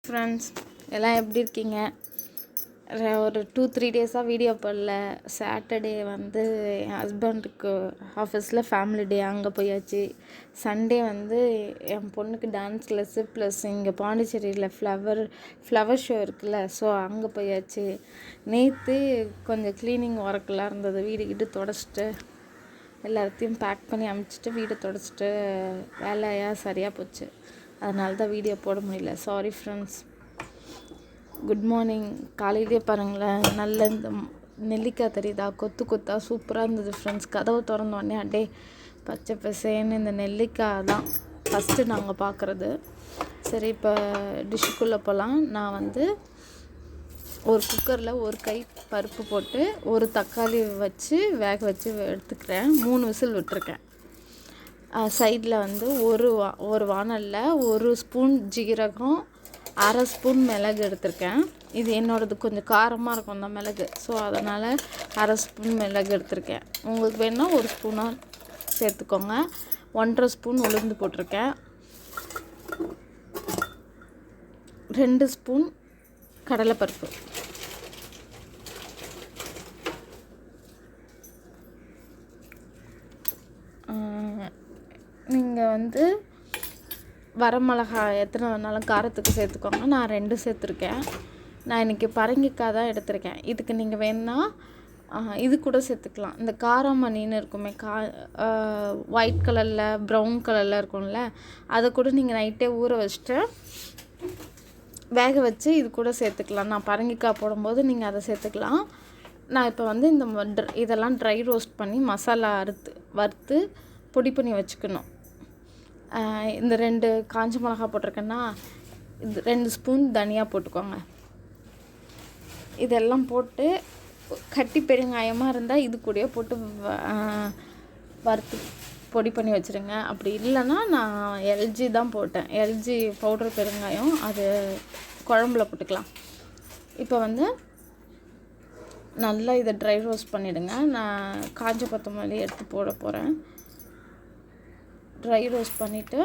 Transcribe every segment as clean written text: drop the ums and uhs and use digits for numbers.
Friends எல்லாம் எப்படி இருக்கீங்க? ஒரு 2-3 டேஸாக வீடியோ போடல. சாட்டர்டே வந்து என் ஹஸ்பண்டுக்கு ஆஃபீஸில் ஃபேமிலி டே, அங்கே போயாச்சு. சண்டே வந்து என் பொண்ணுக்கு டான்ஸ் கிளாஸு ப்ளஸ் இங்கே பாண்டிச்சேரியில் ஃப்ளவர் ஷோ இருக்குல்ல, ஸோ அங்கே போயாச்சு. நேற்று கொஞ்சம் க்ளீனிங் ஒர்க்கெலாம் இருந்தது. வீடு தொடச்சிட்டு எல்லாத்தையும் பேக் பண்ணி அமுச்சிட்டு வீடு தொடச்சிட்டு வேலையாக சரியாக போச்சு. அதனால தான் வீடியோ போட முடியல. Sorry friends. Good morning. காலையிலே பாருங்களேன், நல்ல இந்த நெல்லிக்காய் தெரியுதா, கொத்தாக சூப்பராக இருந்தது ஃப்ரெண்ட்ஸ். கதவு திறந்தோடனே அடே பச்சை பசேன்னு இந்த நெல்லிக்காய் தான் ஃபஸ்ட்டு நாங்கள் பார்க்குறது. சரி, இப்போ டிஷ்ஷுக்குள்ளே போகலாம். நான் வந்து ஒரு குக்கரில் ஒரு கை பருப்பு போட்டு ஒரு தக்காளி வச்சு வேக வச்சு எடுத்துக்கிறேன். 3 விசில் விட்டுருக்கேன். சைடில் வந்து ஒரு வானலில் 1 ஸ்பூன் ஜீரகம், 1/2 ஸ்பூன் மிளகு எடுத்திருக்கேன். இது என்னோடது கொஞ்சம் காரமாக இருக்கும் அந்த மிளகு, ஸோ அதனால் 1/2 ஸ்பூன் மிளகு எடுத்திருக்கேன். உங்களுக்கு வேணால் 1 ஸ்பூனாக சேர்த்துக்கோங்க. 1/2 ஸ்பூன் உளுந்து போட்டிருக்கேன். 2 ஸ்பூன் கடலைப்பருப்பு, நீங்கள் வந்து வரமிளகாய் எத்தனை வேணாலும் காரத்துக்கு சேர்த்துக்கோங்க. நான் 2 சேர்த்துருக்கேன். நான் இன்றைக்கி பரங்கிக்காய் தான் எடுத்திருக்கேன். இதுக்கு நீங்கள் வேணால் இது கூட சேர்த்துக்கலாம். இந்த காராமணின்னு இருக்குமே, ஒயிட் கலரில் ப்ரௌன் கலரில் இருக்கும்ல, அதை கூட நீங்கள் நைட்டே ஊற வச்சுட்டு வேக வச்சு இது கூட சேர்த்துக்கலாம். நான் பரங்கிக்காய் போடும்போது நீங்கள் அதை சேர்த்துக்கலாம். நான் இப்போ வந்து இதெல்லாம் ட்ரை ரோஸ்ட் பண்ணி மசாலா வறுத்து பொடி பண்ணி வச்சுக்கணும். இந்த 2 காஞ்ச மிளகா போட்டிருக்கேன்னா, இது 2 ஸ்பூன் தனியாக போட்டுக்கோங்க. இதெல்லாம் போட்டு கட்டி பெருங்காயமாக இருந்தால் இது கூடயே போட்டு வறுத்து பொடி பண்ணி வச்சுருங்க. அப்படி இல்லைன்னா நான் எல்ஜி தான் போட்டேன். எல்ஜி பவுடர் பெருங்காயம், அது குழம்புல போட்டுக்கலாம். இப்போ வந்து நல்லா இதை ட்ரை ரோஸ்ட் பண்ணிவிடுங்க. நான் காஞ்ச கொத்தமல்லி எடுத்து போட போகிறேன். ட்ரை ரோஸ்ட் பண்ணிவிட்டு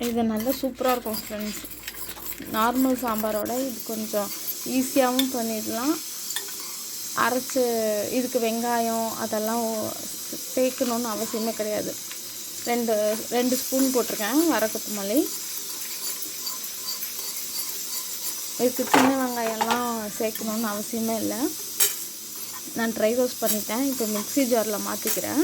இது நல்லா சூப்பராக இருக்கும் ஃப்ரெண்ட்ஸ். நார்மல் சாம்பாரோட இது கொஞ்சம் ஈஸியாகவும் பண்ணிடலாம். அரைச்சி இதுக்கு வெங்காயம் அதெல்லாம் சேர்க்கணுன்னு அவசியமே கிடையாது. 2 ஸ்பூன் போட்டிருக்கேன் வர கொத்தமல்லி. இதுக்கு சின்ன வெங்காயம்லாம் சேர்க்கணுன்னு அவசியமே இல்லை. நான் ட்ரை ரோஸ்ட் பண்ணிட்டேன். இப்போ மிக்ஸி ஜாரில் மாற்றிக்கிறேன்.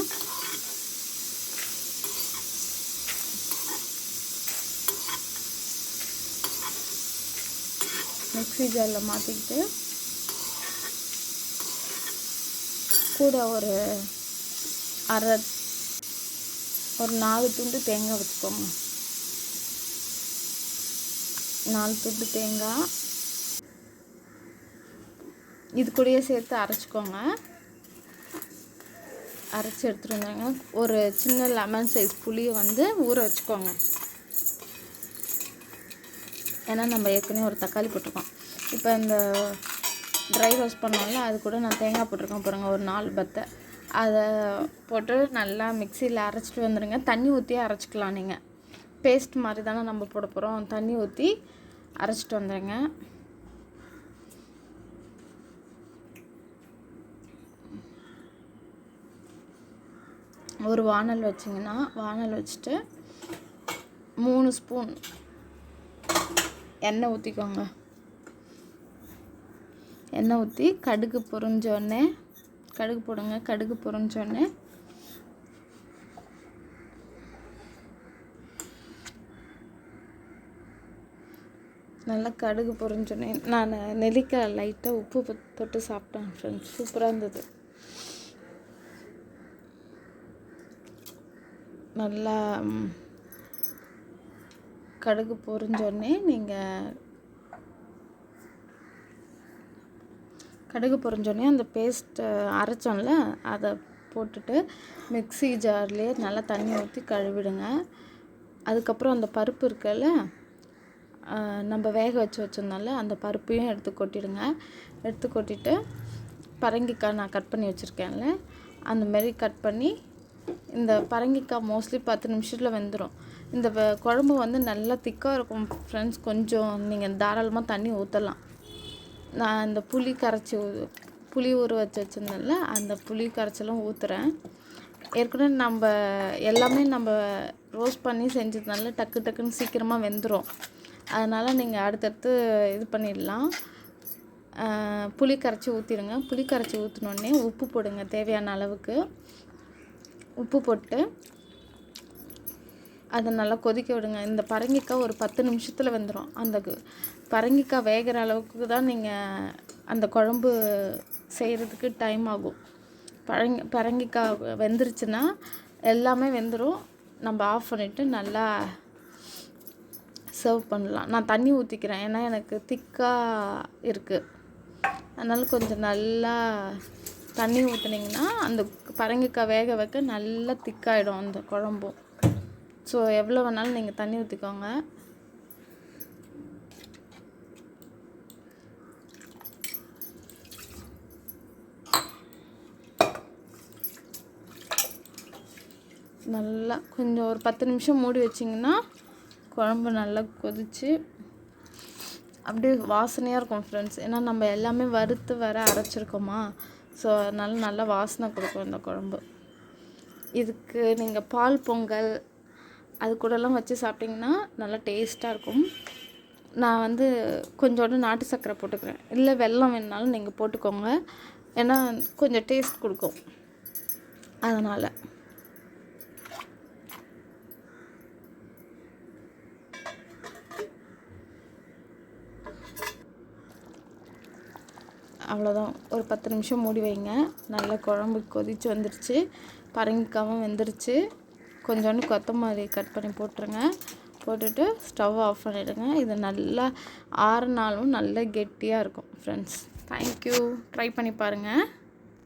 மிக்ஸி ஜாரில் மாற்றிக்கிட்டு கூட ஒரு 4 துண்டு தேங்காய் வச்சுக்கோங்க. 4 துண்டு தேங்காய் இது கூடயே சேர்த்து அரைச்சிக்கோங்க. அரைச்சி எடுத்துகிட்டு வந்தாங்க. ஒரு சின்ன லெமன் சைஸ் புளியை வந்து ஊற வச்சுக்கோங்க. ஏன்னா நம்ம ஏற்கனவே ஒரு தக்காளி போட்டிருக்கோம். இப்போ இந்த ட்ரை ரோஸ்ட் பண்ணோம்ல, அது கூட நான் தேங்காய் போட்டிருக்கேன் பாருங்கள், ஒரு 4 பத்தை. அதை போட்டு நல்லா மிக்சியில் அரைச்சிட்டு வந்துடுங்க. தண்ணி ஊற்றி அரைச்சிக்கலாம். நீங்கள் பேஸ்ட் மாதிரி தானே நம்ம போட போகிறோம். தண்ணி ஊற்றி அரைச்சிட்டு வந்துடுங்க. ஒரு வானல் வச்சிங்கன்னா, வானல் வச்சுட்டு 3 ஸ்பூன் எண்ணெய் ஊற்றிக்கோங்க. எண்ணெய் ஊற்றி கடுகு பொரிஞ்சோடனே கடுகு போடுங்க. கடுகு பொரிஞ்சோடனே நல்லா கடுகு பொரிஞ்சோடனே நான் நெல்லிக்காய் லைட்டாக உப்பு தொட்டு சாப்பிட்டேன் ஃப்ரெண்ட்ஸ். சூப்பராக இருந்தது. நல்லா கடுகு பொரிஞ்சோடனே அந்த பேஸ்ட்டை அரைச்சோம்ல, அதை போட்டுட்டு மிக்ஸி ஜார்லேயே நல்லா தண்ணி ஊற்றி கழுவிடுங்க. அதுக்கப்புறம் அந்த பருப்பு இருக்குல்ல, நம்ம வேக வச்சுருந்தோம்ல, அந்த பருப்பையும் எடுத்து கொட்டிடுங்க. எடுத்து கொட்டிட்டு பரங்கிக்காய் நான் கட் பண்ணி வச்சுருக்கேன்ல, அந்த மாரி கட் பண்ணி இந்த பரங்கிக்காய் மோஸ்ட்லி 10 நிமிஷத்தில் வெந்துடும். இந்த குழம்பு வந்து நல்லா திக்காக இருக்கும் ஃப்ரெண்ட்ஸ். கொஞ்சம் நீங்கள் தாராளமாக தண்ணி ஊற்றலாம். நான் இந்த புளி ஊற வச்சுருந்தேன்ல, அந்த புளி கரைச்சலும் ஊற்றுறேன். ஏற்கனவே நம்ம எல்லாமே ரோஸ்ட் பண்ணி செஞ்சதுனால டக்குன்னு சீக்கிரமாக வெந்துடும். அதனால் நீங்கள் அடுத்தடுத்து இது பண்ணிடலாம். புளி கரைச்சி ஊற்றிடுங்க. புளி கரைச்சி ஊற்றினோடனே உப்பு போடுங்க, தேவையான அளவுக்கு உப்பு போட்டு அதை நல்லா கொதிக்க விடுங்க. இந்த பரங்கிக்காய் ஒரு 10 நிமிஷத்தில் வெந்துடும். அந்த பரங்கிக்காய் வேகிற அளவுக்கு தான் நீங்கள் அந்த குழம்பு செய்கிறதுக்கு டைம் ஆகும். பரங்கிக்காய் வெந்துருச்சுன்னா எல்லாமே வெந்துடும். நம்ம ஆஃப் பண்ணிவிட்டு நல்லா சர்வ் பண்ணலாம். நான் தண்ணி ஊற்றிக்கிறேன், ஏன்னா எனக்கு திக்காக இருக்குது. அதனால் கொஞ்சம் நல்லா தண்ணி ஊற்றுனீங்கன்னா அந்த பரங்கிக்காய் வேக வைக்க நல்லா திக்காகிடும் அந்த குழம்பும். ஸோ எவ்வளோ வேணாலும் நீங்கள் தண்ணி ஊற்றிக்கோங்க. நல்லா கொஞ்சம் ஒரு 10 நிமிஷம் மூடி வச்சிங்கன்னா குழம்பு நல்லா கொதித்து அப்படியே வாசனையாக இருக்கும் ஃப்ரெண்ட்ஸ். ஏன்னா நம்ம எல்லாமே வறுத்து அரைச்சிருக்கோமா, ஸோ அதனால நல்லா வாசனை கொடுக்கும் இந்த குழம்பு. இதுக்கு நீங்கள் பால் பொங்கல் அது கூடலாம் வச்சு சாப்பிட்டிங்கன்னா நல்லா டேஸ்ட்டாக இருக்கும். நான் வந்து கொஞ்சோண்டு நாட்டு சர்க்கரை போட்டுக்கிறேன், இல்லை வெல்லம் வேணுனாலும் நீங்கள் போட்டுக்கோங்க, ஏன்னா கொஞ்சம் டேஸ்ட் கொடுக்கும். அதனால் அவ்வளோதான். ஒரு 10 நிமிஷம் மூடி வைங்க. நல்லா குழம்பு கொதித்து வந்துருச்சு, பரங்கிக்காவும் வெந்துருச்சு. கொஞ்சோண்டு கொத்தமல்லி கட் பண்ணி போட்டுருங்க. போட்டுட்டு ஸ்டவ் ஆஃப் பண்ணிவிடுங்க. இது நல்லா ஆறுனாலும் நல்லா கெட்டியாக இருக்கும் ஃப்ரெண்ட்ஸ். தேங்க்யூ. ட்ரை பண்ணி பாருங்கள்.